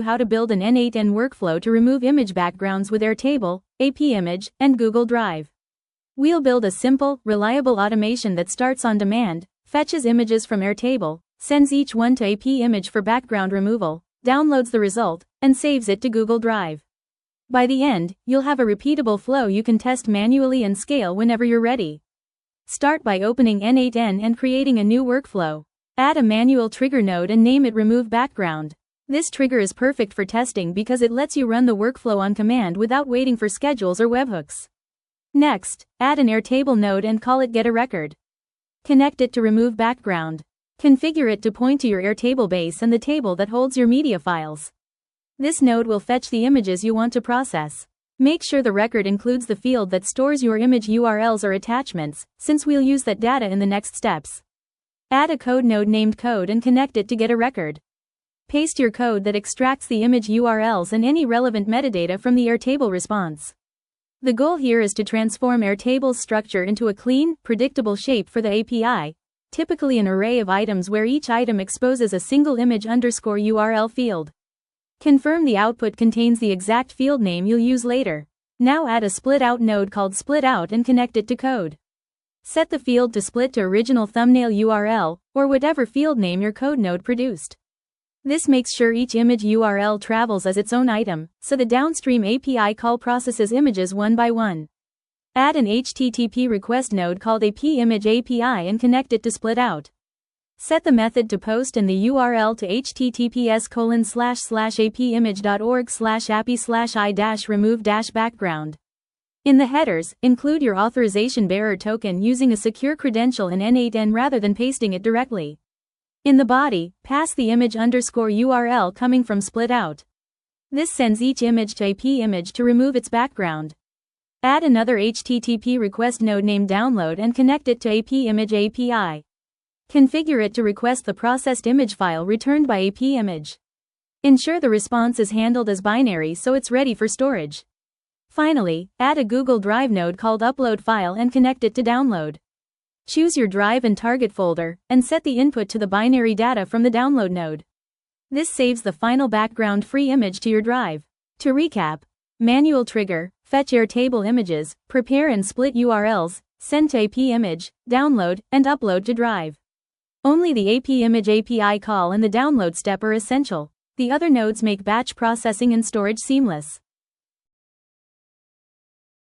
How to build an n8n workflow to remove image backgrounds with Airtable, APimage, and Google Drive. We'll build a simple, reliable automation that starts on demand, fetches images from Airtable, sends each one to APimage for background removal, downloads the result, and saves it to Google Drive. By the end, you'll have a repeatable flow you can test manually and scale whenever you're ready. Start by opening n8n and creating a new workflow. Add a manual trigger node and name it Remove Background. This trigger is perfect for testing because it lets you run the workflow on command without waiting for schedules or webhooks. Next, add an Airtable node and call it Get a Record. Connect it to Remove Background. Configure it to point to your Airtable base and the table that holds your media files. This node will fetch the images you want to process. Make sure the record includes the field that stores your image URLs or attachments, since we'll use that data in the next steps. Add a code node named Code and connect it to Get a Record. Paste your code that extracts the image URLs and any relevant metadata from the Airtable response. The goal here is to transform Airtable's structure into a clean, predictable shape for the API, typically an array of items where each item exposes a single image_URL field. Confirm the output contains the exact field name you'll use later. Now add a split-out node called SplitOut and connect it to code. Set the field to split to original thumbnail URL, or whatever field name your code node produced. This makes sure each image URL travels as its own item, so the downstream API call processes images one by one. Add an HTTP request node called APimage API and connect it to SplitOut. Set the method to post and the URL to https://apimage.org/api/i-remove-background. In the headers, include your authorization bearer token using a secure credential in n8n rather than pasting it directly. In the body, pass the image_URL coming from SplitOut. This sends each image to APimage to remove its background. Add another HTTP request node named Download and connect it to APimage API. Configure it to request the processed image file returned by APimage. Ensure the response is handled as binary so it's ready for storage. Finally, add a Google Drive node called Upload File and connect it to Download. Choose your drive and target folder, and set the input to the binary data from the download node. This saves the final background-free image to your drive. To recap: manual trigger, fetch Airtable images, prepare and split URLs, send to APimage, download, and upload to drive. Only the APimage API call and the download step are essential. The other nodes make batch processing and storage seamless.